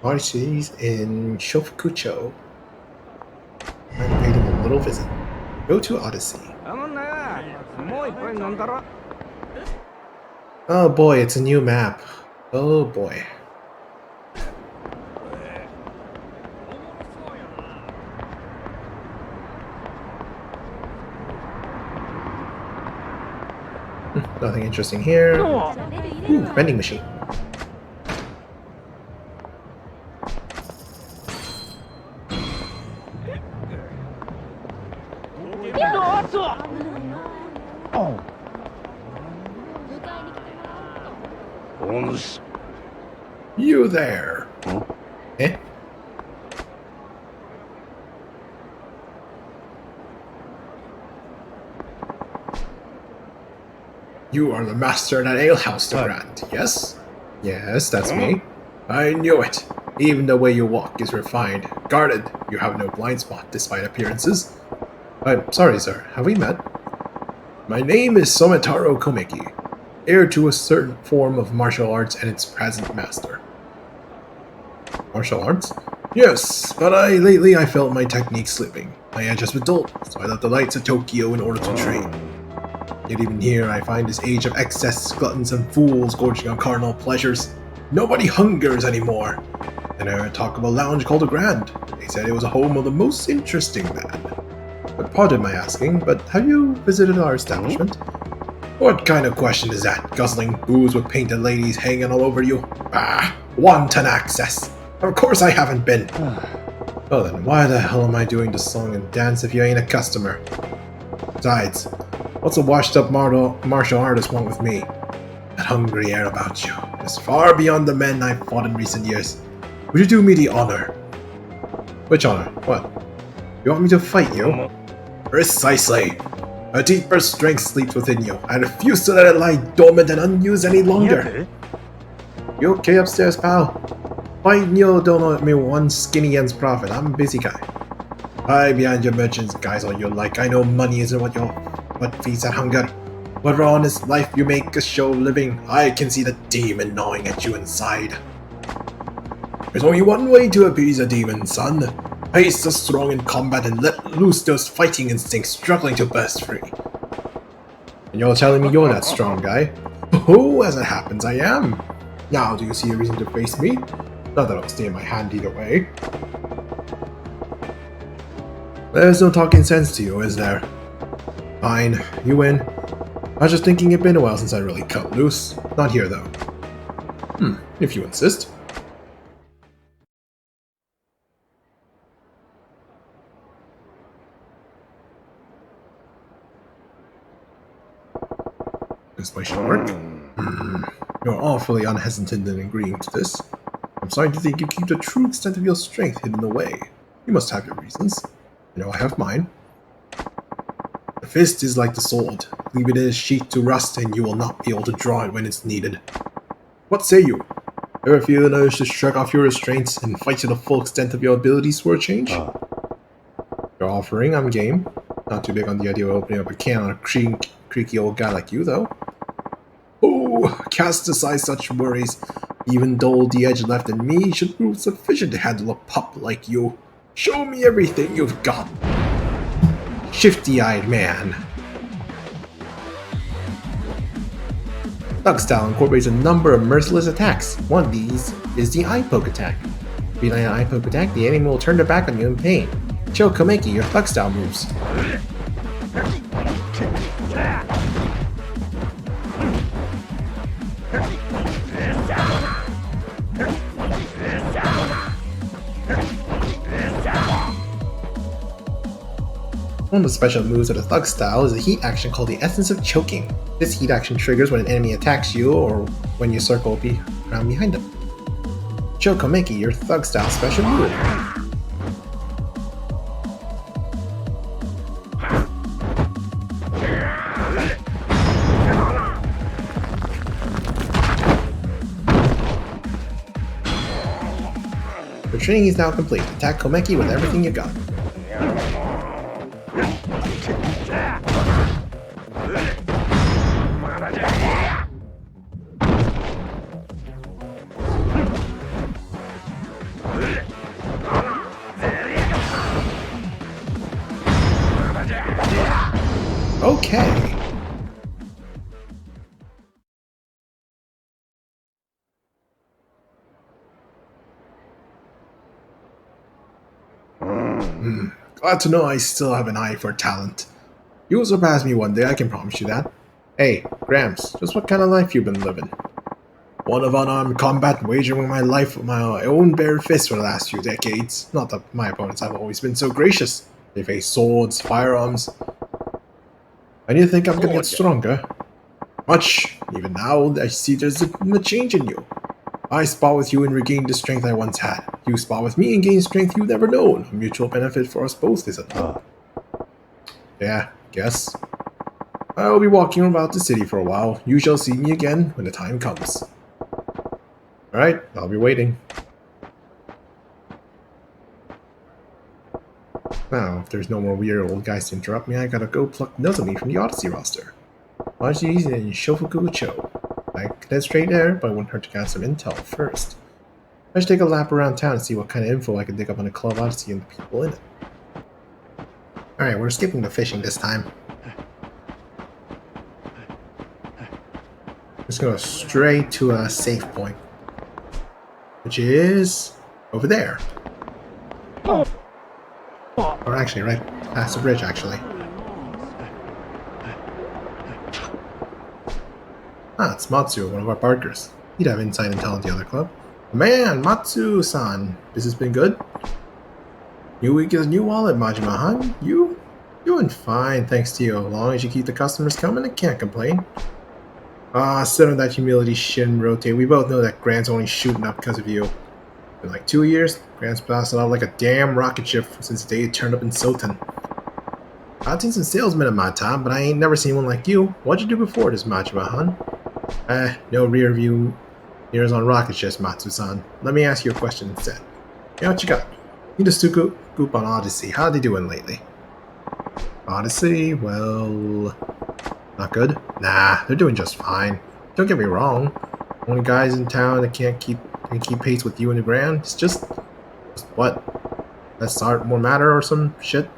Odyssey's in Shofukucho. I paid him a little visit. Go to Odyssey. Oh boy, it's a new map. Oh boy. Nothing interesting here. Ooh, vending machine. You there? Huh? Eh? You are the master of that alehouse, the Grand, yes? Yes, that's me. I knew it. Even the way you walk is refined. Guarded, you have no blind spot despite appearances. I'm sorry, sir. Have we met? My name is Sometaro Komeki, heir to a certain form of martial arts and its present master. Martial arts? Yes, but lately I felt my technique slipping. My edge has been dulled, so I left the lights of Tokyo in order to train. Yet even here I find this age of excess, gluttons and fools gorging on carnal pleasures. Nobody hungers anymore. And I heard talk of a lounge called the Grand. They said it was a home of the most interesting man. But pardon my asking, but have you visited our establishment? What kind of question is that? Guzzling booze with painted ladies hanging all over you? Ah, wanton access. Of course I haven't been. Well then, why the hell am I doing the song and dance if you ain't a customer? Besides, what's a washed-up martial artist want with me? That hungry air about you is far beyond the men I've fought in recent years. Would you do me the honor? Which honor? What? You want me to fight you? Precisely. A deeper strength sleeps within you. I refuse to let it lie dormant and unused any longer. You okay upstairs, pal? Fighting you don't owe me one skinny end's profit. I'm a busy guy. Hide behind your merchants, guys, all you like. I know money isn't what feeds that hunger. But for honest life, you make a show of living. I can see the demon gnawing at you inside. There's only one way to appease a demon, son. Face the strong in combat and let loose those fighting instincts struggling to burst free. And you're telling me you're that strong guy? Oh, as it happens, I am. Now, do you see a reason to face me? Not that I'll stay in my hand either way. There's no talking sense to you, is there? Fine, you win. I was just thinking it'd been a while since I really cut loose. Not here, though. If you insist. This way should work. You're awfully unhesitant in agreeing to this. I'm starting to think you keep the true extent of your strength hidden away. You must have your reasons. I know I have mine. The fist is like the sword. Leave it in its sheath to rust and you will not be able to draw it when it's needed. What say you? Ever feel an urge to shrug off your restraints and fight to the full extent of your abilities for a change? Your offering, I'm game. Not too big on the idea of opening up a can on a creaky old guy like you, though. Oh, cast aside such worries. Even dull the edge left in me should prove sufficient to handle a pup like you. Show me everything you've got. Shifty-eyed man. Thug style incorporates a number of merciless attacks. One of these is the eye poke attack. If you land an eye poke attack, the enemy will turn their back on you in pain. Show Komeki your thug style moves. One of the special moves of the Thug style is a heat action called the Essence of Choking. This heat action triggers when an enemy attacks you or when you circle around behind them. Show Komeki your Thug style special move. Your training is now complete. Attack Komeki with everything you got. Okay. Glad to know I still have an eye for talent. You will surpass me one day, I can promise you that. Hey, Gramps, just what kind of life you been living? One of unarmed combat, wagering my life with my own bare fists for the last few decades. Not that my opponents have always been so gracious. They face swords, firearms. And you think I'm gonna get stronger? Much. Even now, I see there's a change in you. I spar with you and regain the strength I once had. You spar with me and gain strength you've never known. A mutual benefit for us both, is it not? Yeah, guess. I'll be walking about the city for a while. You shall see me again when the time comes. Alright, I'll be waiting. Now, if there's no more weird old guys to interrupt me, I gotta go pluck Nozomi from the Odyssey roster. Maji's in Shofuku-cho. I could head straight there, but it wouldn't hurt to get some intel first. I should take a lap around town and see what kind of info I can dig up on the Club Odyssey and the people in it. Alright, we're skipping the fishing this time. Just go straight to a safe point. Which is over there. Or actually, right past the bridge, actually. Ah, it's Matsu, one of our partners. He'd have inside intel on the other club. Man, Matsu-san, business been good? New week is a new wallet, Majima, huh? You? Doing fine, thanks to you. As long as you keep the customers coming, I can't complain. Ah, sit on that humility shit and rotate. We both know that Grant's only shooting up because of you. In like 2 years, Grant's blasted out like a damn rocket ship since the day he turned up in Soten. I've seen some salesmen in my time, but I ain't never seen one like you. What'd you do before this, Majima, hun? No rear view mirrors on rocket ships, Matsu-san. Let me ask you a question instead. Yeah, what you got? Need a scoop on Odyssey. How they doing lately? Odyssey? Well... not good? Nah, they're doing just fine. Don't get me wrong. Only guys in town that can't keep pace with you and the Grand. It's just what? Let's start more matter or some shit?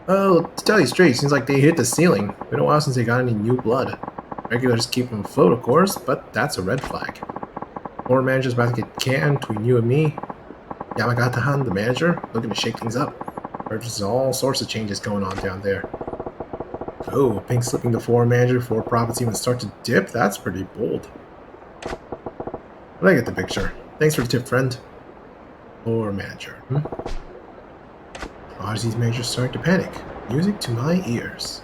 Oh, to tell you straight, seems like they hit the ceiling. Been a while since they got any new blood. Regulars keep them afloat, of course, but that's a red flag. Floor manager's about to get canned between you and me. Yamagata-han, the manager, looking to shake things up. There's all sorts of changes going on down there. Oh, pink slipping the floor manager before profits even start to dip? That's pretty bold. But I get the picture. Thanks for the tip, friend. Floor manager, Odyssey's manager's starting to panic. Music to my ears.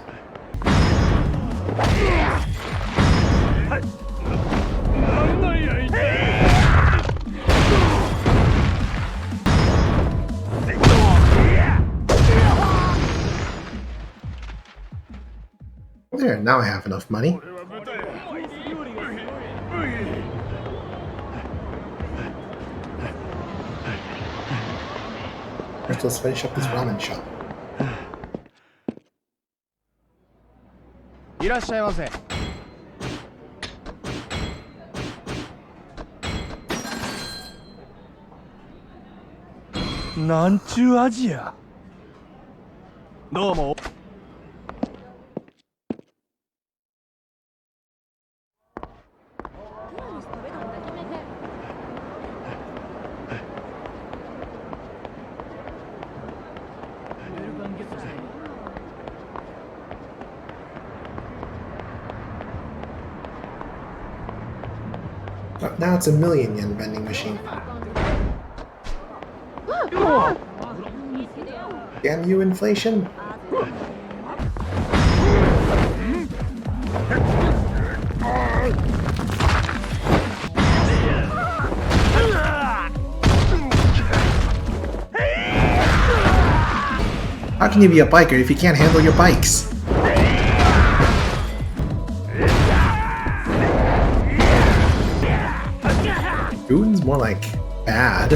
There, now I have enough money. Let's finish up this ramen shop. いらっしゃいませ。なんちゅう味や。どうも。But now it's a 1,000,000 yen vending machine. Damn you, inflation! How can you be a biker if you can't handle your bikes? Goon's more like bad.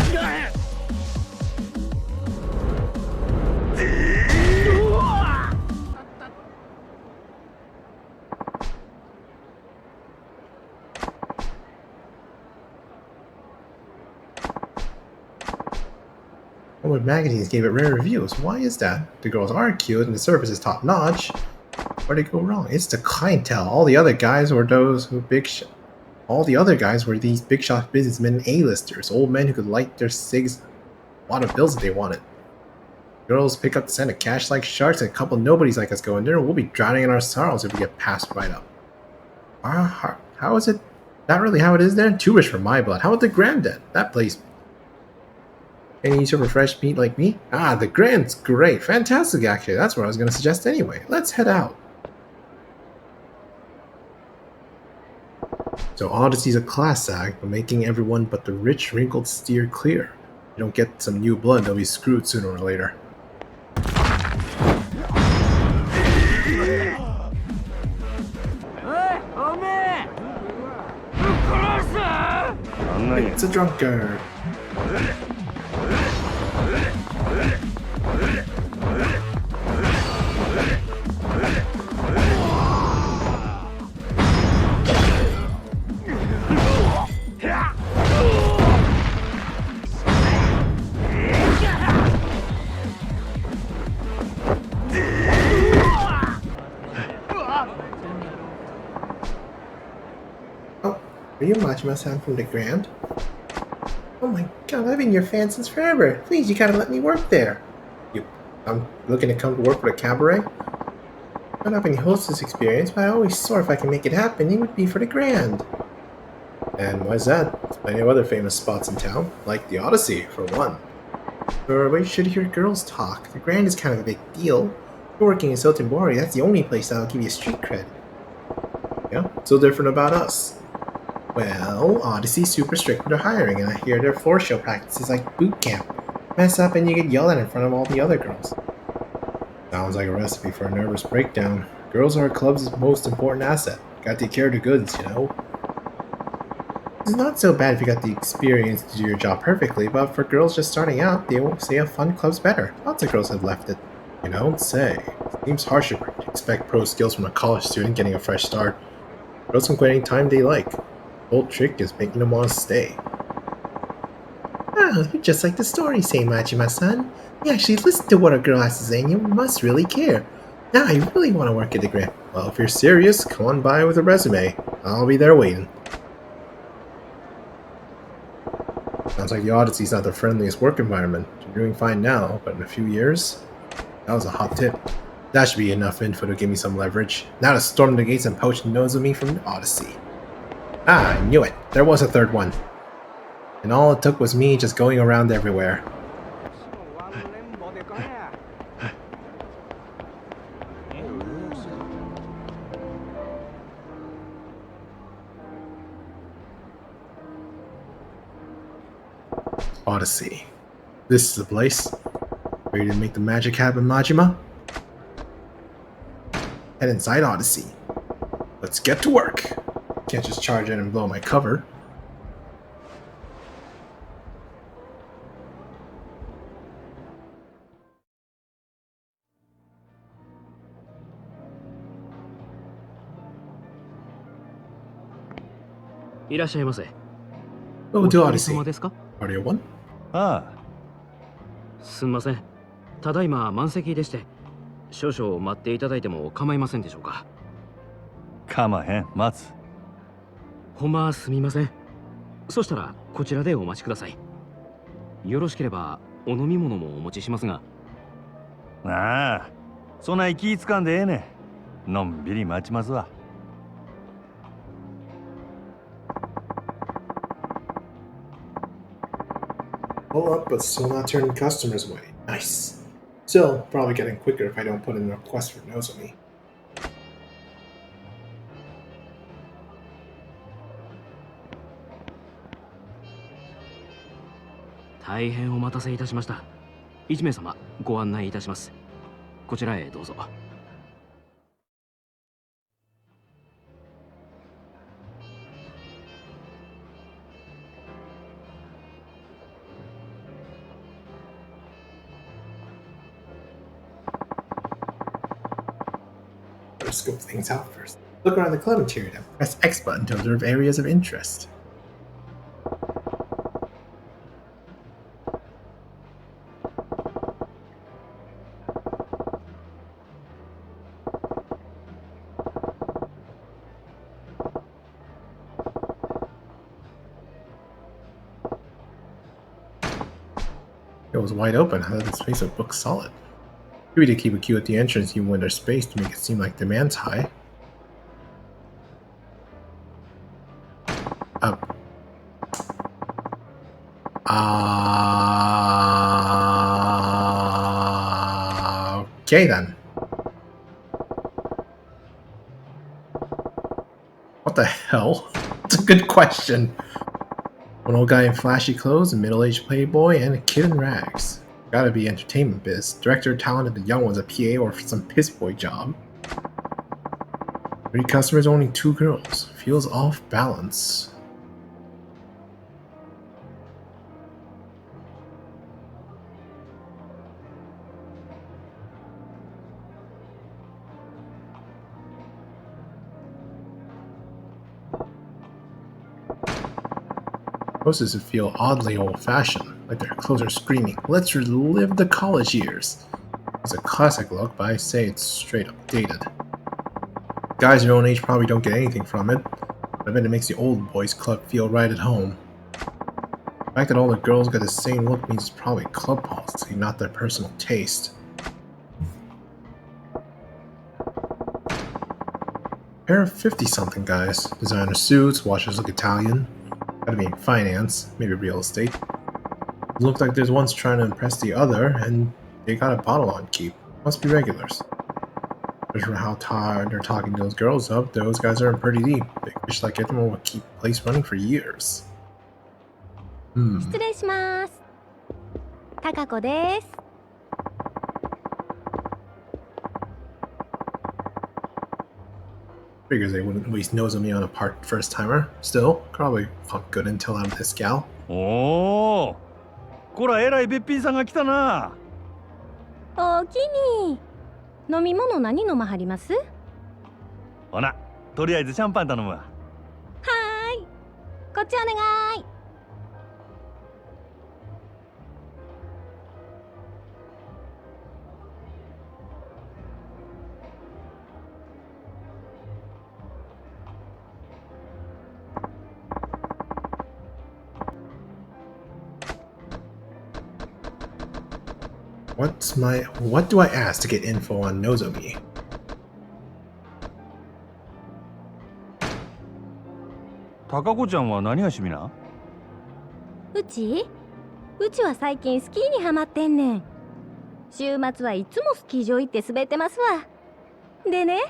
All the magazines gave it rare reviews. Why is that? The girls are cute and the service is top notch. Where'd it go wrong? It's the clientele. All the other guys were these big shot businessmen and A-listers, old men who could light their cigs, a lot of bills if they wanted. Girls pick up the scent of cash like sharks, and a couple nobodies like us go in there, and we'll be drowning in our sorrows if we get passed right up. How is it? Not really how it is there? Too rich for my blood. How about the Grand then? That place. Any super fresh meat like me? Ah, the Grand's great. Fantastic, actually. That's what I was going to suggest anyway. Let's head out. So Odyssey's a class act, but making everyone but the rich, wrinkled steer clear. You don't get some new blood, they'll be screwed sooner or later. It's a drunkard. Are you Majima-san from the Grand? Oh my god, I've been your fan since forever. Please, you gotta let me work there. I'm looking to come to work for a cabaret? I don't have any hostess experience, but I always saw if I can make it happen, it would be for the Grand. And why's that? There's plenty of other famous spots in town, like the Odyssey, for one. Or you should hear girls talk. The Grand is kind of a big deal. If you're working in Sotenbori, that's the only place that'll give you street cred. Yeah, what's so different about us? Well, Odyssey's super strict with their hiring, and I hear their floor show practices like boot camp. Mess up and you get yelled at in front of all the other girls. Sounds like a recipe for a nervous breakdown. Girls are our club's most important asset. Gotta take care of the goods, you know? It's not so bad if you got the experience to do your job perfectly, but for girls just starting out, they won't say a fun club's better. Lots of girls have left it. You don't say. Seems harsh to expect pro skills from a college student getting a fresh start. Girls can quit any time they like. The whole trick is making them want to stay. Oh, you're just like the story say, Majima-san. You actually listen to what a girl has to say and you must really care. Now I really want to work at the Grand. Well, if you're serious, come on by with a resume. I'll be there waiting. Sounds like the Odyssey's not the friendliest work environment. You're doing fine now, but in a few years? That was a hot tip. That should be enough info to give me some leverage. Now to storm the gates and poach the nose of me from the Odyssey. Ah, I knew it. There was a third one. And all it took was me just going around everywhere. Odyssey. This is the place. Ready to make the magic happen, Majima? Head inside Odyssey. Let's get to work. Can't just charge in and blow my cover. Go to Odyssey. Audio 1? あすみません。ただいま満席でして、少々待っていただいても構いませんでしょうか。あ、かまへん、待つ。ほんますみません。そしたらこちらでお待ちください。よろしければお飲み物もお持ちしますが。ああ、そんな気つかんでええねん。のんびり待ちますわ。Pull up, but still not turning customers away. Nice. Still, probably getting quicker if I don't put in a request for Nozomi. Better scope things out first. Look around the club interior then. Press X button to observe areas of interest. It was wide open. How did this place look solid? Maybe they keep a queue at the entrance even when there's space to make it seem like demand's high. Okay then. What the hell? It's a good question. One old guy in flashy clothes, a middle-aged playboy, and a kid in rags. Gotta be entertainment biz. Director talented the young one's a PA or some piss boy job. 3 customers, only 2 girls. Feels off balance. Hostesses feel oddly old-fashioned, like their clothes are screaming, "Let's relive the college years." It's a classic look, but I say it's straight up dated. Guys your own age probably don't get anything from it, but I bet it makes the old boys club feel right at home. The fact that all the girls got the same look means it's probably club policy, not their personal taste. Pair of 50-something guys. Designer suits, watches look Italian. Gotta be in finance, maybe real estate. It looks like there's one's trying to impress the other, and they got a bottle on keep. Must be regulars. Judging from how tired they're talking those girls up, those guys are in pretty deep. Big fish like them will keep the place running for years. 失礼します。高子です。Figures they wouldn't waste Nozomi on a first timer. Still, probably pump good until I'm this gal. おお、こらえらいべっぴんさんが来たな。おおきに。飲み物何飲まはります？ほな、とりあえずシャンパン頼むわ。はーい。こっちお願い。What do I ask to get info on Nozomi? 高子ちゃんは何が趣味な？うちは最近スキーにハマってんねん。週末はいつもスキー場行って滑ってますわ。でね、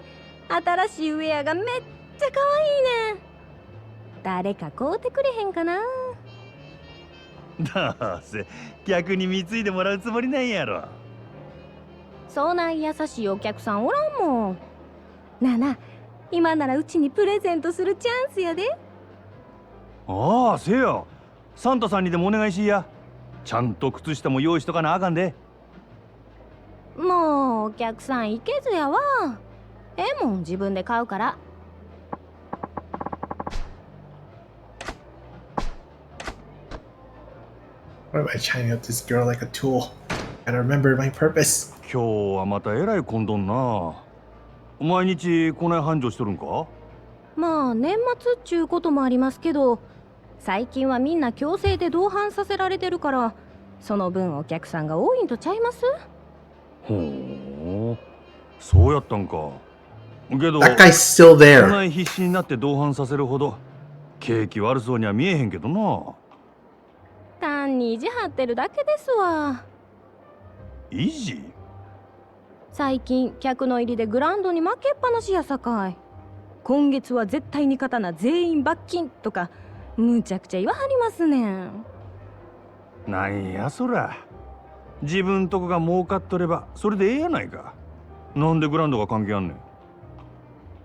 新しいウェアがめっちゃ可愛いねん。誰か買うてくれへんかな？どうせ逆に貢いでもらうつもりなんやろ。そんな優しいお客さんおらんもん。なあなあ、今ならうちにプレゼントするチャンスやで。ああ、せや。サンタさんにでもお願いしや。ちゃんと靴下も用意しとかなあかんで。もうお客さんいけずやわ。ええもん自分で買うから。Why am I chatting up this girl like a tool? Gotta remember my purpose. 今日はまたえらい混んどんな。毎日こない繁盛しとるんか？まあ年末っちゅうこともありますけど、最近はみんな強制で同伴させられてるから、その分お客さんが多いんとちゃいます？ほう、そうやったんか。けど、That guy's still こ there. ない必死になって同伴させるほど景気悪そうには見えへんけどな。単に意地張ってるだけですわ。意地？最近客の入りでグラウンドに負けっぱなしやさかい。今月は絶対に勝たな全員罰金とかむちゃくちゃ言わはりますねん。なんやそら。自分とこが儲かっとればそれでええやないか。なんでグラウンドが関係あんねん。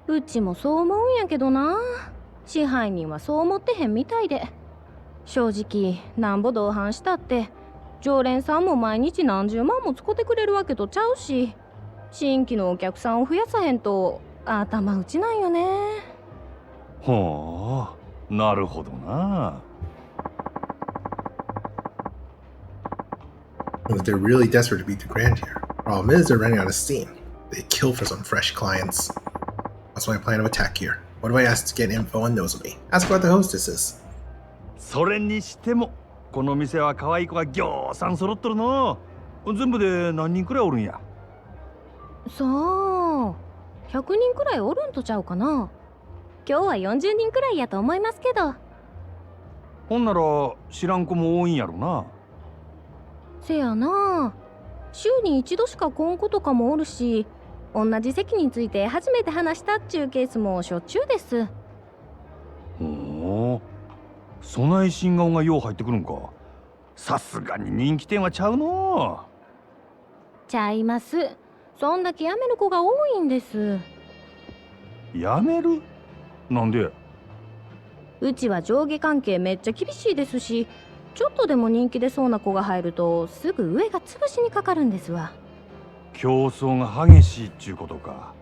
うちもそう思うんやけどな。支配人はそう思ってへんみたいで。正直なんぼ同伴したって常連さんも毎日何十万も使ってくれるわけとちゃうし、新規のお客さんを増やさへんと頭打ちなんよね。ほう、なるほどな。They're really desperate to beat the grand here. Problem is, they're running out of steam. They kill for some fresh clients. That's my plan of attack here. What do I ask to get info on Nozomi? Ask about the hostesses. それにしてもこの店は可愛い子がぎょうさん揃っとるの。全部で何人くらいおるんや？さあ、100人くらいおるんとちゃうかな。今日は40人くらいやと思いますけど。ほんなら知らん子も多いんやろな。せやな、週に一度しか来ん子とかもおるし、同じ席について初めて話したっちゅうケースもしょっちゅうです。ほう、そない新顔がよう入ってくるんか。さすがに人気店はちゃうの。ちゃいます。そんだけ辞める子が多いんです。やめる？なんで？うちは上下関係めっちゃ厳しいですし、ちょっとでも人気出そうな子が入るとすぐ上が潰しにかかるんですわ。競争が激しいっちゅうことか。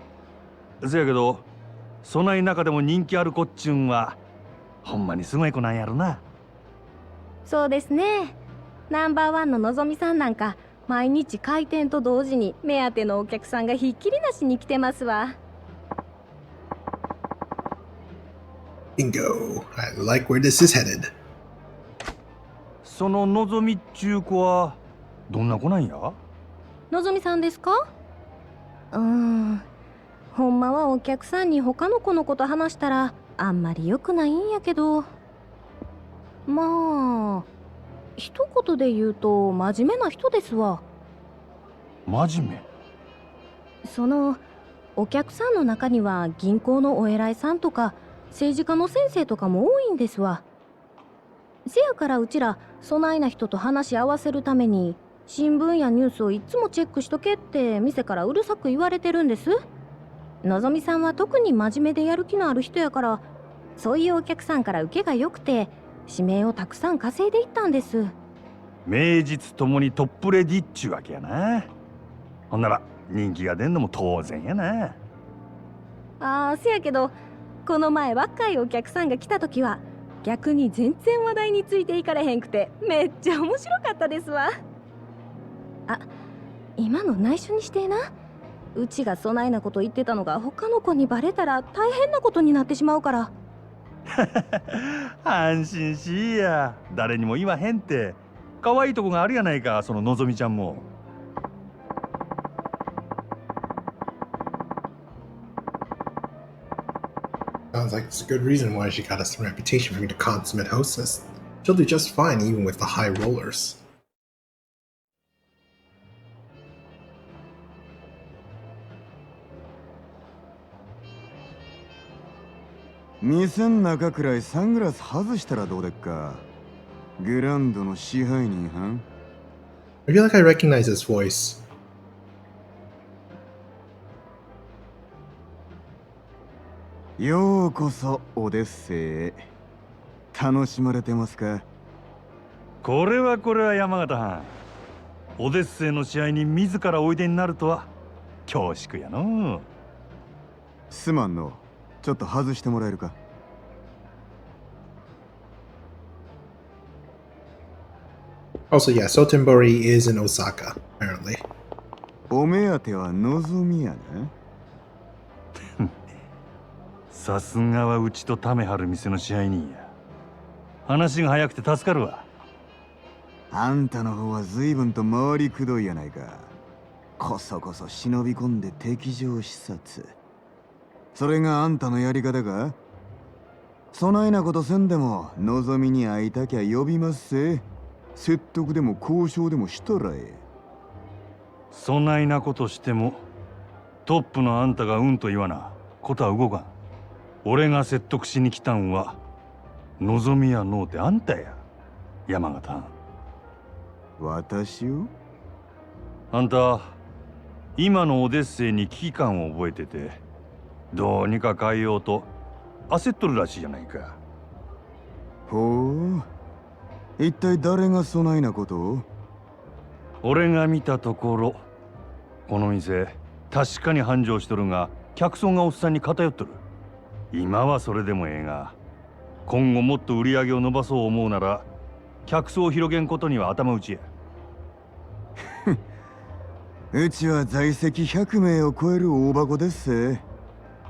せやけどそない中でも人気ある子っちゅうんはほんまにすごい子なんやろな。そうですね。ナンバーワンののぞみさんなんか毎日開店と同時に目当てのお客さんがひっきりなしに来てますわ。Bingo. I like where this is headed. そののぞみっちゅう子はどんな子なんや？のぞみさんですか？ほんまはお客さんに他の子のこと話したらあんまり良くないんやけど、まあ一言で言うと真面目な人ですわ。真面目？お客さんの中には銀行のお偉いさんとか政治家の先生とかも多いんですわ。せやからうちらそないな人と話し合わせるために新聞やニュースをいつもチェックしとけって店からうるさく言われてるんです。のぞみさんは特に真面目でやる気のある人やから、そういうお客さんから受けが良くて指名をたくさん稼いでいったんです。名実ともにトップレディっちゅうわけやな。ほんなら人気が出んのも当然やな。せやけどこの前若いお客さんが来た時は逆に全然話題についていかれへんくてめっちゃ面白かったですわ。今の内緒にしてな。うちがそないなこと言ってたのが他の子にバレたら大変なことになってしまうから。安心しいや、誰にも言わへんって。可愛いとこがあるやないか、そののぞみちゃんも。Sounds like it's a good reason why she got us a reputation for being a consummate hostess. She'll do just fine even with the high rollers. 店ん中くらいサングラス外したらどうでっか。グランドの支配人はん。 I feel like I recognize his voice. ようこそオデッセイへ。楽しまれてますか？これは山形藩。オデッセイの試合に自らおいでになるとは恐縮やの。すまんの。ちょっと外してもらえるか。Also, yeah, Sotenbori is in Osaka, apparently. お目当てはのぞみやな。さすがはうちとためはる店の支配人や。話が早くて助かるわ。あんたの方は随分と回りくどいやないか。こそこそ忍び込んで敵情視察。それがあんたのやり方か？そないなことせんでものぞみに会いたきゃ呼びますせ。説得でも交渉でもしたらええ。そないなことしてもトップのあんたがうんと言わなことは動かん。俺が説得しに来たんは望みやのうてあんたや、山形。私を？あんた今のオデッセイに危機感を覚えてて、どうにか変えようと焦っとるらしいじゃないか。ほう、一体誰がそないなことを？俺が見たところこの店確かに繁盛しとるが客層がおっさんに偏っとる。今はそれでもええが、今後もっと売り上げを伸ばそう思うなら客層を広げんことには頭打ちや。うちは在籍100名を超える大箱ですせ。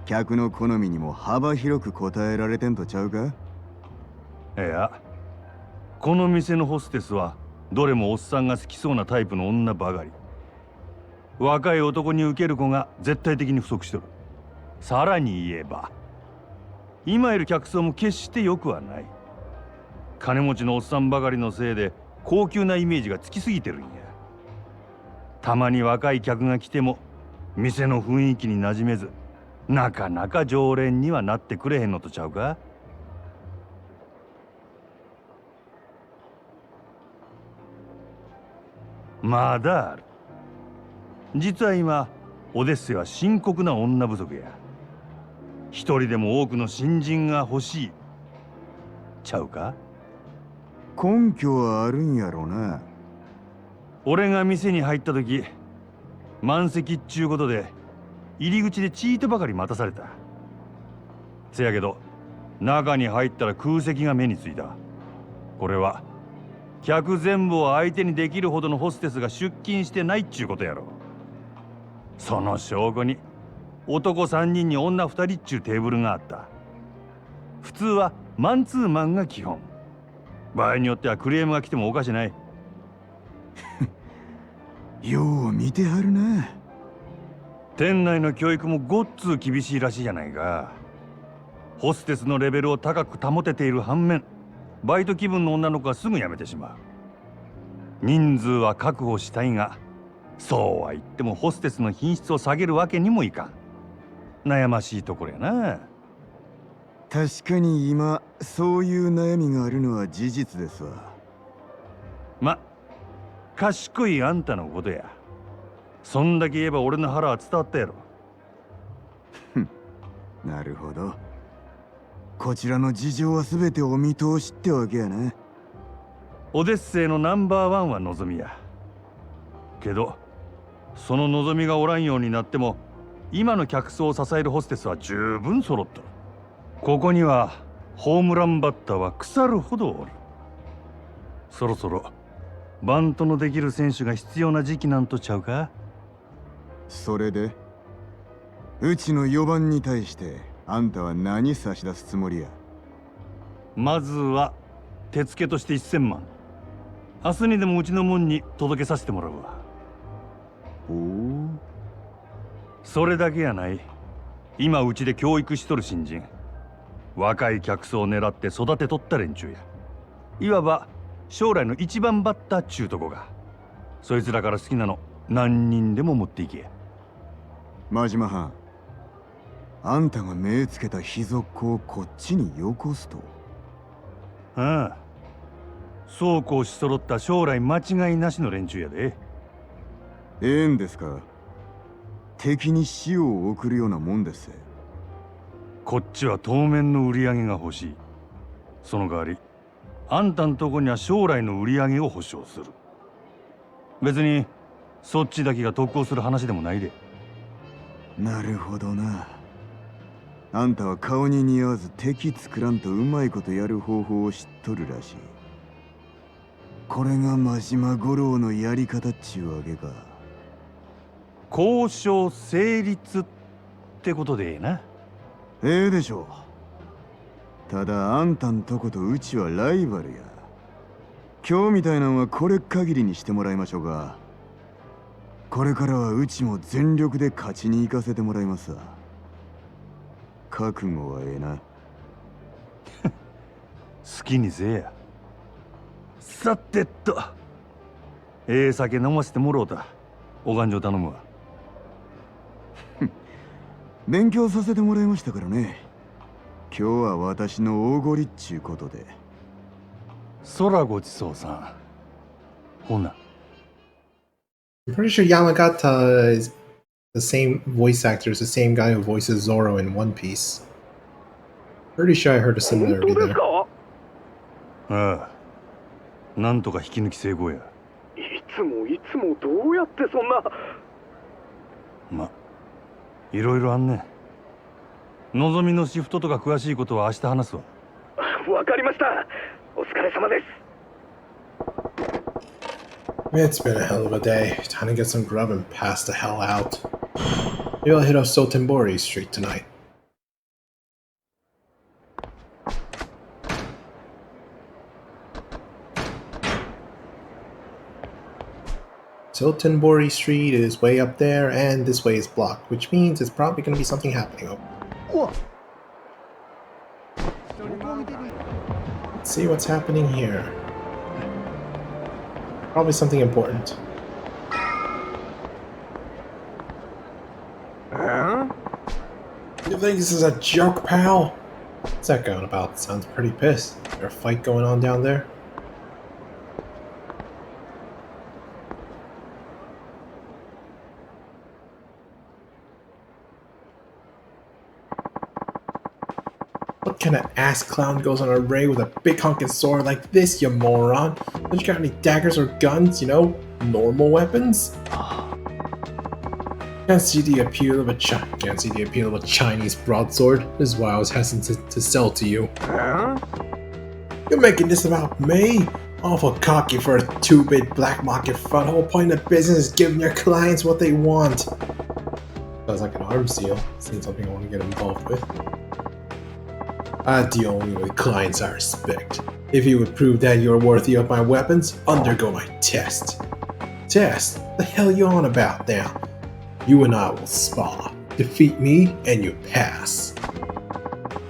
客の好みにも幅広く応えられてんとちゃうか？いや、この店のホステスはどれもおっさんが好きそうなタイプの女ばかり。若い男に受ける子が絶対的に不足しとる。さらに言えば今いる客層も決して良くはない。金持ちのおっさんばかりのせいで高級なイメージがつきすぎてるんや。たまに若い客が来ても店の雰囲気に馴染めず、なかなか常連にはなってくれへんのとちゃうか。まだある。実は今オデッセイは深刻な女不足や。一人でも多くの新人が欲しいちゃうか。根拠はあるんやろな。俺が店に入った時、満席っちゅうことで入り口でチートばかり待たされた。せやけど中に入ったら空席が目についた。これは客全部を相手にできるほどのホステスが出勤してないっちゅうことやろ。その証拠に男3人に女2人っちゅうテーブルがあった。普通はマンツーマンが基本。場合によってはクレームが来てもおかしない。よう見てはるな。店内の教育もごっつ厳しいらしいじゃないか。ホステスのレベルを高く保てている反面、バイト気分の女の子はすぐ辞めてしまう。人数は確保したいが、そうは言ってもホステスの品質を下げるわけにもいかん。悩ましいところやな。確かに今そういう悩みがあるのは事実ですわ。ま、賢いあんたのことや。そんだけ言えば俺の腹は伝わったやろ。なるほど。こちらの事情は全てお見通しってわけやな。オデッセイのナンバーワンは望みや。けどその望みがおらんようになっても今の客層を支えるホステスは十分揃っとる。ここにはホームランバッターは腐るほどおる。そろそろバントのできる選手が必要な時期なんとちゃうか。それでうちの4番に対してあんたは何差し出すつもりや。まずは手付けとして1000万。明日にでもうちの門に届けさせてもらうわ。おお。それだけやない。今うちで教育しとる新人、若い客層を狙って育てとった連中や。いわば将来の一番バッターっちゅうとこが。そいつらから好きなの何人でも持っていけ。真島藩、あんたが目つけた秘族をこっちによこすと。ああ、そうこうし揃った将来間違いなしの連中やで。ええんですか。敵に死を送るようなもんです。こっちは当面の売り上げが欲しい。その代わりあんたんとこには将来の売り上げを保証する。別にそっちだけが得をする話でもないで。なるほどな。あんたは顔に似合わず敵作らんとうまいことやる方法を知っとるらしい。これが真島五郎のやり方っちゅうわけか。交渉成立ってことでええな。ええでしょう。ただあんたんとことうちはライバルや。今日みたいなんはこれ限りにしてもらいましょうか。これからはうちも全力で勝ちに行かせてもらいますわ。覚悟はええな。好きにせえや。さてと、ええ酒飲ませてもろうた。お勘定頼むわ。勉強させてもらいましたからね。今日は私の大ごりっちゅうことで。そらごちそうさん。ほな。I'm pretty sure Yamagata is the same voice actor as the same guy who voices Zoro in One Piece. Pretty sure I heard a similarity there. ああ、なんとか引き抜き成功や。いつもどうやってそんな。ま、いろいろあんねん。のぞみのシフトとか詳しいことは明日話すわ。わかりました。お疲れ様です。It's been a hell of a day. Time to get some grub and pass the hell out. Maybe I'll hit up Sotenbori Street tonight. Sotenbori Street is way up there, and this way is blocked, which means it's probably going to be something happening. Let's see what's happening here. Probably something important. You think this is a joke, pal? What's that going about? Sounds pretty pissed. Is there a fight going on down there? What kind of ass clown goes on a raid with a big honking sword like this, you moron? Don't you got any daggers or guns, you know? Normal weapons? Can't see the appeal of a Chinese broadsword. This is why I was hesitant to sell to you. You're making this about me? Awful cocky for a 2-bit black market front. The whole point of business is giving your clients what they want. Sounds like an arms deal. Seems something I want to get involved with. I deal only with clients I respect. If you would prove that you're worthy of my weapons, undergo my test. Test? The hell you on about now? You and I will spar. Defeat me, and you pass.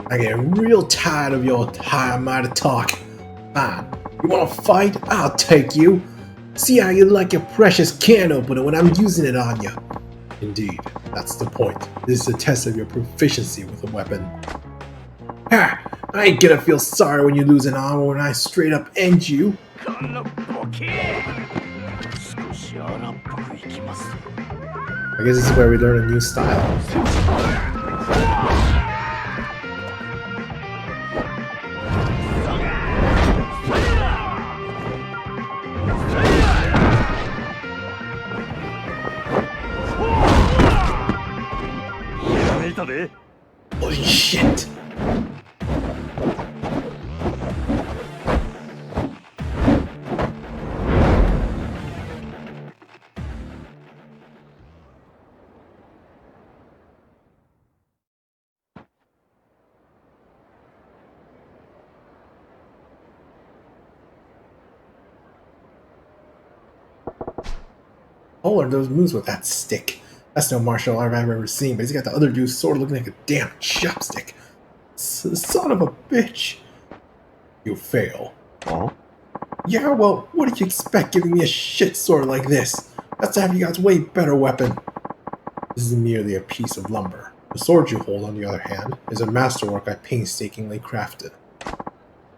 I get real tired of your high-minded talk. Fine. You wanna fight? I'll take you. See how you like your precious can opener when I'm using it on you. Indeed, that's the point. This is a test of your proficiency with a weapon. Ha! I ain't gonna feel sorry when you lose an arm when I straight up end you. I guess this is where we learn a new style. Holy shit! All are those moves with that stick? That's no martial art I've ever seen, but he's got the other dude's sword looking like a damn chopstick. Son of a bitch. You fail. Huh? Yeah, well, what did you expect giving me a shit sword like this? That's to have you guys way better weapon. This is merely a piece of lumber. The sword you hold, on the other hand, is a masterwork I painstakingly crafted.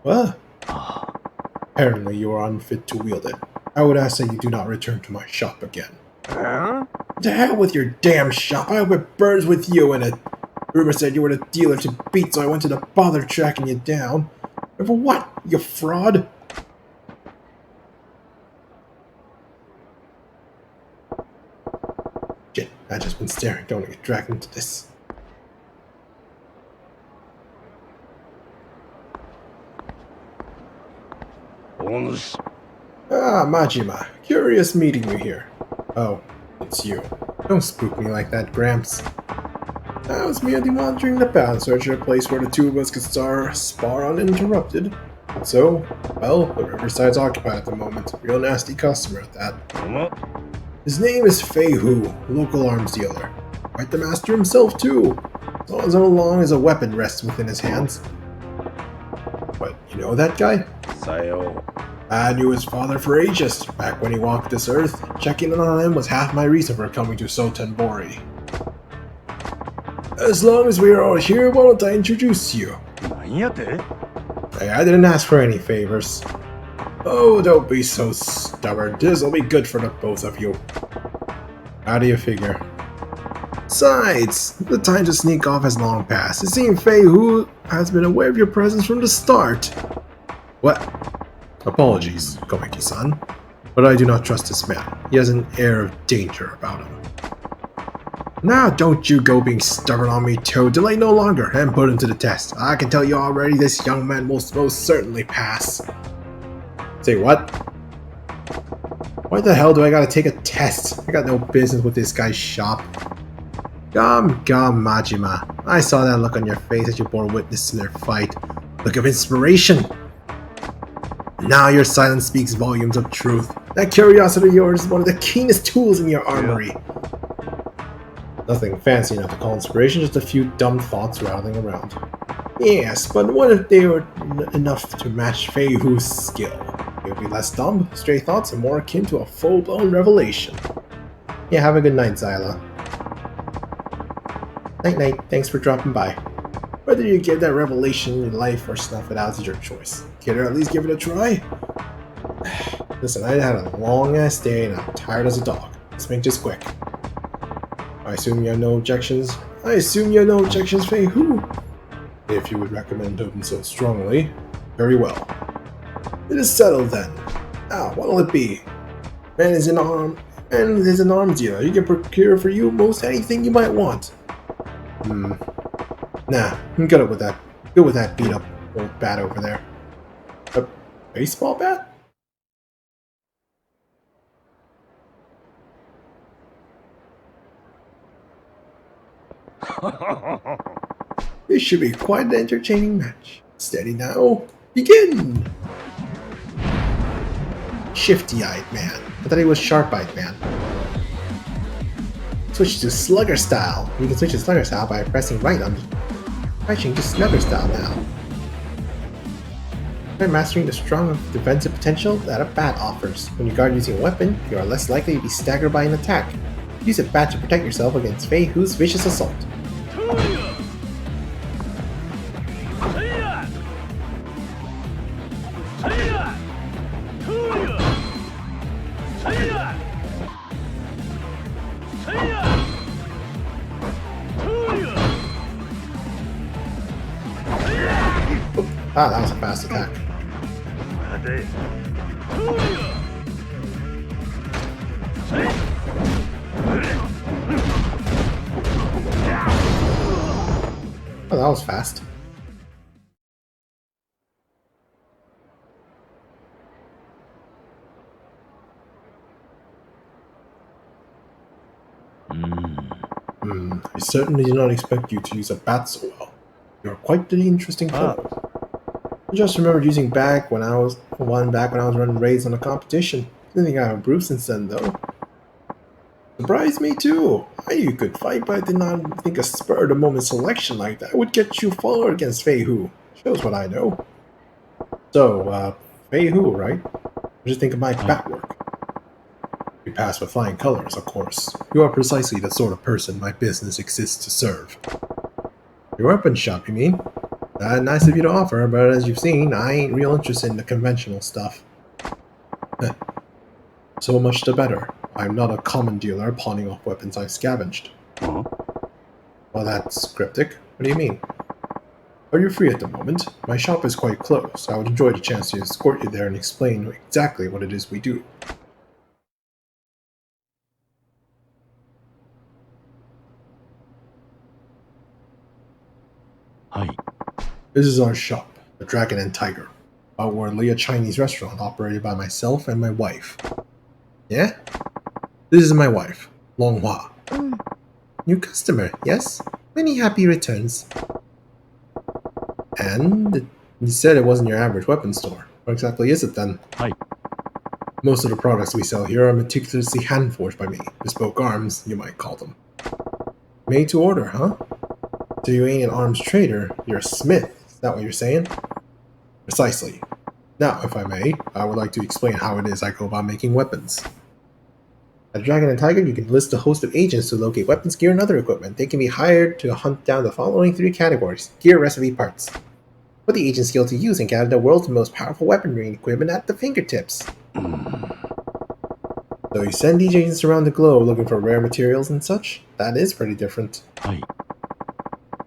What? Apparently you are unfit to wield it. I would ask that you do not return to my shop again. To hell with your damn shop, I hope it burns with you in it. Rumor said you were the dealer to beat, so I went to the bother tracking you down. And for what, you fraud? Shit, I've just been staring, don't get dragged into this. Ah, Majima. Curious meeting you here. Oh, it's you. Don't spook me like that, Gramps. I was merely wandering about in search of a place where the two of us could spar uninterrupted. So, well, the riverside's occupied at the moment. Real nasty customer at that. His name is Fei Hu, local arms dealer. Quite the master himself, too. As long as a weapon rests within his hands. But you know that guy? Sayo. I knew his father for ages, back when he walked this earth. Checking in on him was half my reason for coming to Sotenbori. As long as we are all here, why don't I introduce you? Hey, I didn't ask for any favors. Oh, don't be so stubborn. This'll be good for the both of you. How do you figure? Besides, the time to sneak off has long passed. It seems Fei Hu has been aware of your presence from the start. What? Apologies, Komeki-san, but I do not trust this man. He has an air of danger about him. Now don't you go being stubborn on me too. Delay no longer and put him to the test. I can tell you already this young man will most certainly pass. Say what? Why the hell do I gotta take a test? I got no business with this guy's shop. Gum, Majima. I saw that look on your face as you bore witness to their fight. Look of inspiration. Now your silence speaks volumes of truth. That curiosity of yours is one of the keenest tools in your armory. Nothing fancy enough to call inspiration, just a few dumb thoughts rattling around. Yes, but what if they were enough to match Fei Hu's skill? It would be less dumb, stray thoughts, and more akin to a full-blown revelation. Yeah, have a good night, Zyla. Night-night, thanks for dropping by. Whether you give that revelation in life or snuff it out is your choice. Care to at least give it a try? Listen, I had a long-ass day and I'm tired as a dog. Let's make this quick. I assume you have no objections? I assume you have no objections, Fei Hu? If you would recommend Tobin so strongly, very well. It is settled then. Now, what'll it be? Man is an arms dealer. He can procure for you most anything you might want. Nah, I'm good with that. Good with that beat up old bat over there. A baseball bat? This should be quite an entertaining match. Steady now. Begin! Shifty-eyed man. I thought he was sharp-eyed man. Switch to slugger style. You can switch to slugger style by pressing right on switching to slugger style now. Try mastering the strong defensive potential that a bat offers. When you guard using a weapon, you are less likely to be staggered by an attack. Use a bat to protect yourself against Fei Hu's vicious assault. Ah, that was a fast attack. Oh, that was fast. I certainly did not expect you to use a bat so well. You are quite the interesting fellow. I just remembered using back when I was running raids on a competition. Didn't think I improved since then though. Surprised me too. I knew you could fight, but I did not think a spur of the moment selection like that would get you far against Fei Hu. Shows what I know. So, Fei Hu, right? What did you think of my bat work? You pass with flying colors, of course. You are precisely the sort of person my business exists to serve. Your weapon shop, you mean? Nice of you to offer, but as you've seen, I ain't real interested in the conventional stuff. So much the better. I'm not a common dealer pawning off weapons I've scavenged. Well, that's cryptic. What do you mean? Are you free at the moment? My shop is quite close. I would enjoy the chance to escort you there and explain exactly what it is we do. Hi. This is our shop, the Dragon and Tiger. Outwardly a Chinese restaurant operated by myself and my wife. Yeah? This is my wife, Long Hua. New customer, yes? Many happy returns. And you said it wasn't your average weapon store. What exactly is it then? Hi. Most of the products we sell here are meticulously hand-forged by me. Bespoke arms, you might call them. Made to order, huh? So you ain't an arms trader, you're a smith. Is that what you're saying? Precisely. Now, if I may, I would like to explain how it is I go about making weapons. At Dragon and Tiger, you can list a host of agents to locate weapons, gear, and other equipment. They can be hired to hunt down the following 3 categories: gear, recipe, parts. Put the agent skill to use and gather the world's most powerful weaponry and equipment at the fingertips. So you send these agents around the globe looking for rare materials and such? That is pretty different. Hi.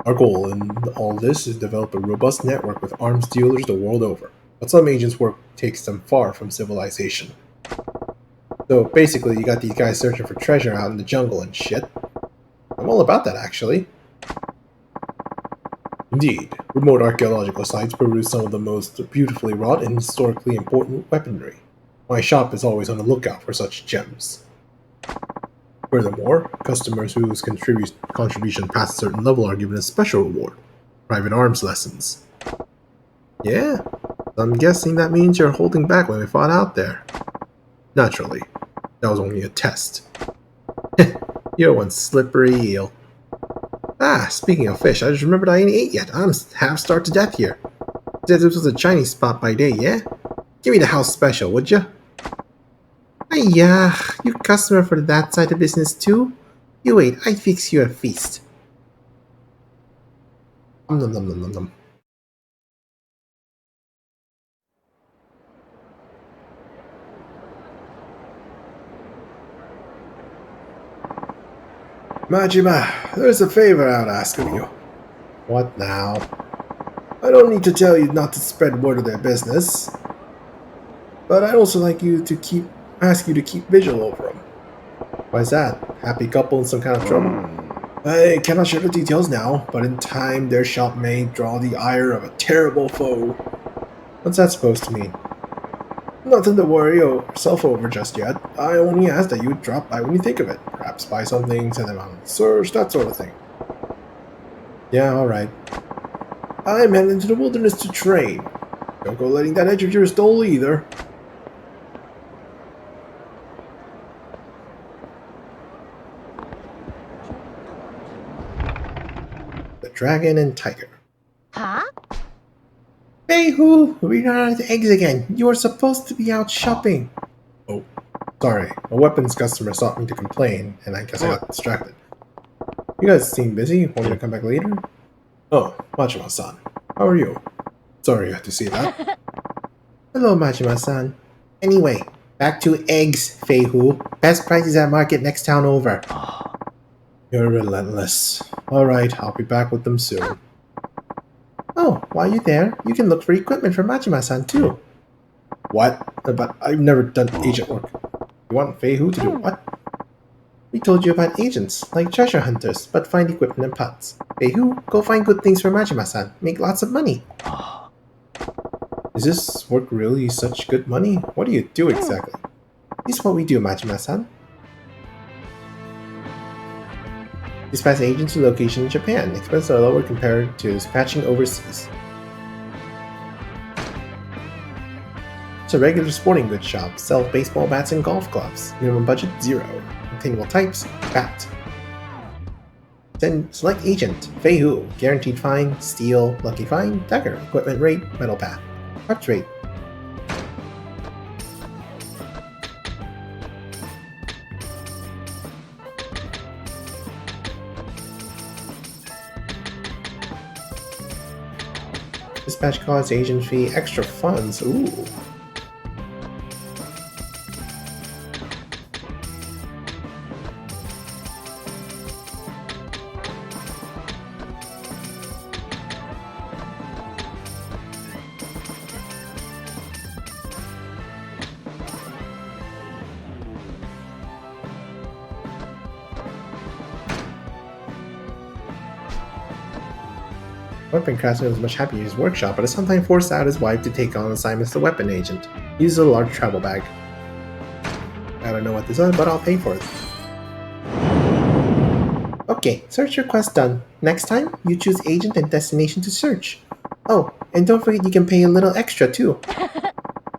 Our goal in all this is to develop a robust network with arms dealers the world over. But some agents' work takes them far from civilization. So basically, you got these guys searching for treasure out in the jungle and shit. I'm all about that, actually. Indeed, remote archaeological sites produce some of the most beautifully wrought and historically important weaponry. My shop is always on the lookout for such gems. Furthermore, customers whose contribution past a certain level are given a special reward: private arms lessons. Yeah, I'm guessing that means you're holding back when we fought out there. Naturally. That was only a test. You're one slippery eel. Ah, speaking of fish, I just remembered I ain't ate yet. I'm half starved to death here. Said this was a Chinese spot by day, yeah? Give me the house special, would ya? Ayah, you customer for that side of business too? You wait, I fix you a feast. Nom nom nom nom nom. Majima, there's a favor I'd ask of you. What now? I don't need to tell you not to spread word of their business, but I'd also like you to ask you to keep vigil over them. Why's that? Happy couple in some kind of trouble? I cannot share the details now, but in time their shop may draw the ire of a terrible foe. What's that supposed to mean? Nothing to worry yourself over just yet. I only ask that you drop by when you think of it. Perhaps buy something, send them on search, that sort of thing. Yeah, alright. I'm heading into the wilderness to train. Don't go letting that edge of yours dull either. The Dragon and Tiger. Huh? Hey, who? We ran out of eggs again. You were supposed to be out shopping. Oh, sorry. A weapons customer sought me to complain, and I guess I got distracted. You guys seem busy. Want me to come back later? Oh, Majima-san. How are you? Sorry you had to see that. Hello, Majima-san. Anyway, back to eggs, Feihu. Best prices at market next town over. You're relentless. Alright, I'll be back with them soon. Oh, while you're there, you can look for equipment for Majima-san too. What? But I've never done agent work. You want Feihu to do what? We told you about agents, like treasure hunters, but find equipment and parts. Feihu, go find good things for Majima-san. Make lots of money. Is this work really such good money? What do you do exactly? This is what we do, Majima-san. Dispatch agents to location in Japan. Expenses are lower compared to dispatching overseas. It's a regular sporting goods shop. Sell baseball bats and golf clubs. Minimum budget, 0. Obtainable types, bat. Then select agent, Feihu. Guaranteed find, steel, lucky find, dagger. Equipment rate, metal path. Parts rate. Dispatch cost, agent fee, extra funds. Ooh. Weapon craftsman was much happier in his workshop, but is sometimes forced out his wife to take on assignments as a weapon agent. He uses a large travel bag. I don't know what this is, but I'll pay for it. Okay, search request done. Next time, you choose agent and destination to search. Oh, and don't forget you can pay a little extra too.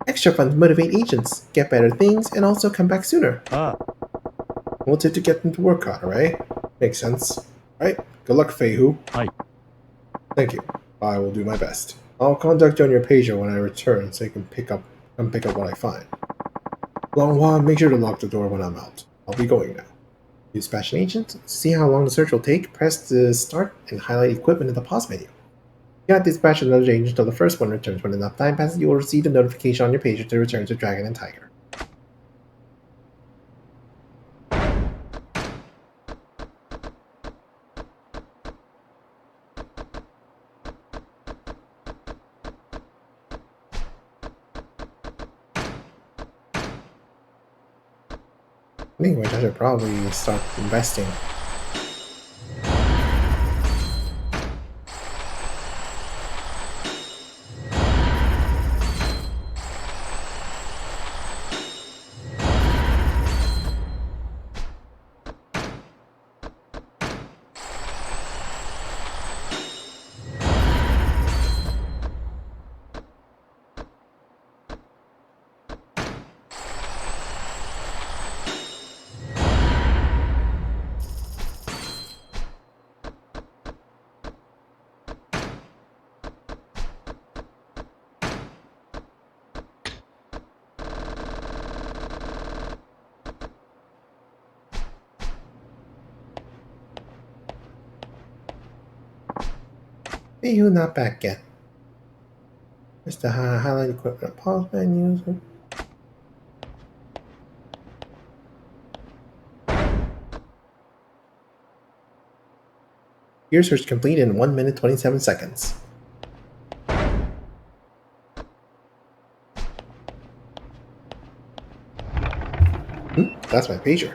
Extra funds motivate agents, get better things, and also come back sooner. We'll take to get them to work harder, right? Makes sense. Right? Good luck, Feihu. Hi. Thank you. I will do my best. I'll contact you on your pager when I return so you can come pick up what I find. Long Juan, make sure to lock the door when I'm out. I'll be going now. Dispatch an agent. To see how long the search will take, press the start and highlight equipment in the pause menu. You cannot dispatch another agent until the first one returns. When enough time passes, you will receive a notification on your pager to return to Dragon and Tiger. Anyway, I should probably start investing. Feihu not back yet. Where's the highlight equipment? Pause menus. Gear search complete in 1 minute 27 seconds. That's my pager.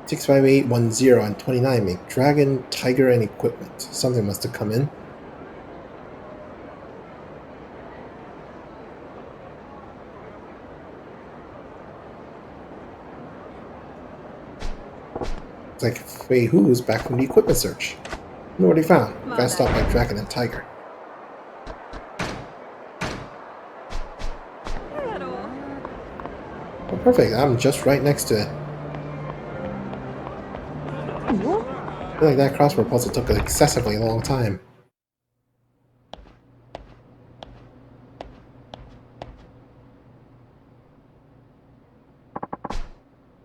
65810 and 29 make Dragon, Tiger, and equipment. Something must have come in. It's like Fei Hu's back from the equipment search. Know what he found. Got stopped by Dragon and Tiger. Oh, perfect. I'm just right next to it. I feel like that crossword puzzle took an excessively long time.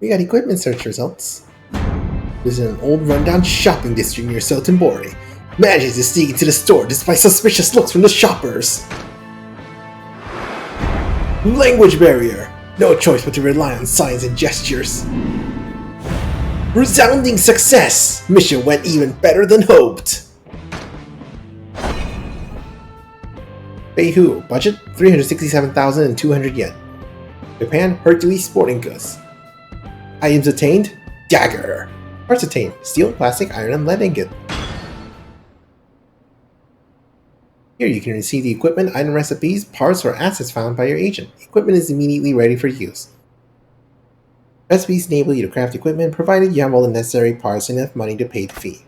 We got equipment search results. This is an old rundown shopping district near Sotenbori. Manages to sneak into the store despite suspicious looks from the shoppers. Language barrier. No choice but to rely on signs and gestures. Resounding success! Mission went even better than hoped. Feihu, budget 367,200 yen. Japan, Hercules Sporting Goods. Items attained, dagger. Parts attained, steel, plastic, iron, and lead ingot. Here you can receive the equipment, item recipes, parts, or assets found by your agent. Equipment is immediately ready for use. Recipes enable you to craft equipment, provided you have all the necessary parts and enough money to pay the fee.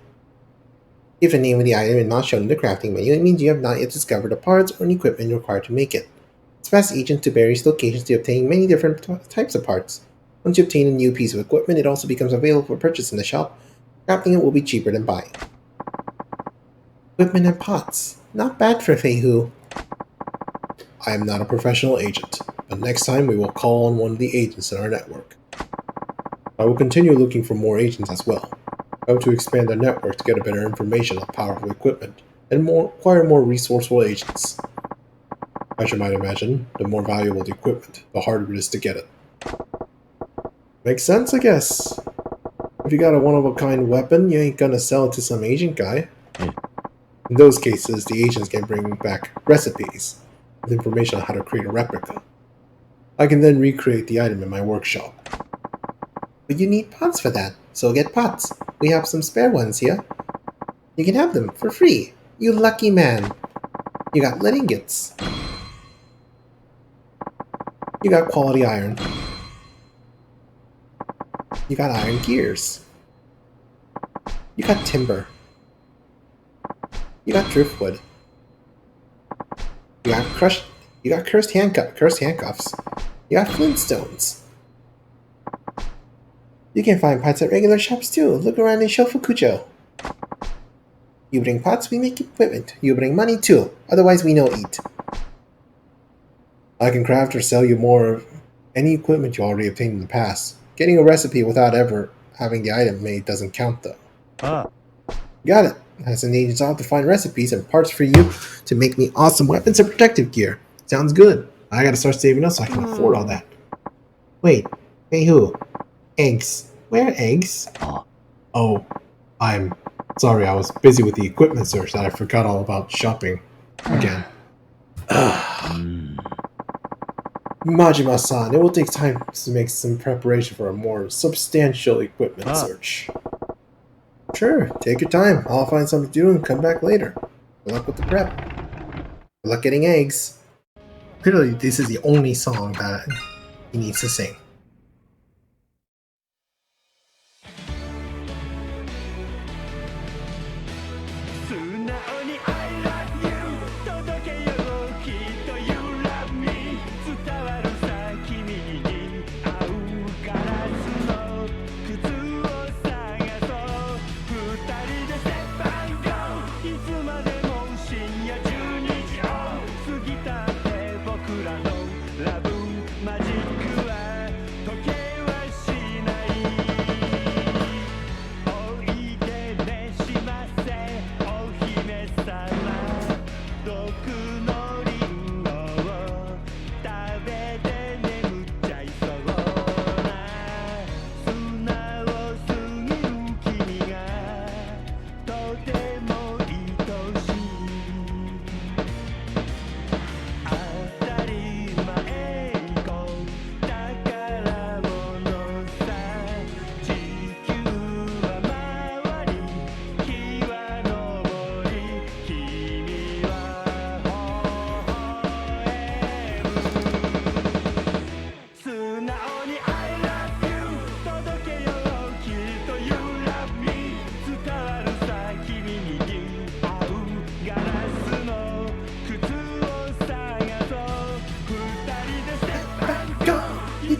If the name of the item is not shown in the crafting menu, it means you have not yet discovered the parts or equipment required to make it. Dispatch agents to various locations to obtain many different types of parts. Once you obtain a new piece of equipment, it also becomes available for purchase in the shop. Crafting it will be cheaper than buying. Equipment and pots. Not bad for Feihu. I am not a professional agent, but next time we will call on one of the agents in our network. I will continue looking for more agents as well. I hope to expand our network to get a better information on powerful equipment and acquire more resourceful agents. As you might imagine, the more valuable the equipment, the harder it is to get it. Makes sense, I guess. If you got a one-of-a-kind weapon, you ain't gonna sell it to some agent guy. In those cases, the agents can bring back recipes with information on how to create a replica. I can then recreate the item in my workshop. But you need pots for that, so get pots. We have some spare ones here. You can have them for free. You lucky man. You got lead ingots. You got quality iron. You got iron gears. You got timber. You got driftwood. You got cursed handcuffs. You got flintstones. You can find pots at regular shops too. Look around in Shofukucho. You bring pots, we make equipment. You bring money too. Otherwise, we no eat. I can craft or sell you more of any equipment you already obtained in the past. Getting a recipe without ever having the item made doesn't count though. Got it. As an agent, I'll have to find recipes and parts for you to make me awesome weapons and protective gear. Sounds good. I gotta start saving up so I can afford all that. Wait, hey who? Eggs. Where are eggs? Oh, I'm sorry, I was busy with the equipment search that I forgot all about shopping again. Majima-san, it will take time to make some preparation for a more substantial equipment search. Sure, take your time. I'll find something to do and come back later. Good luck with the prep. Good luck getting eggs. Clearly, this is the only song that he needs to sing.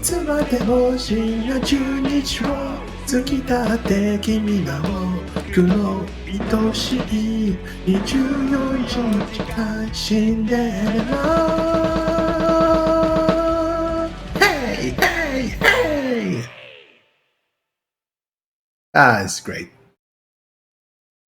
つまでも深夜中日を過ぎたって君が僕の愛しい24時間シンデレラ Hey, hey, hey! Ah, it's great.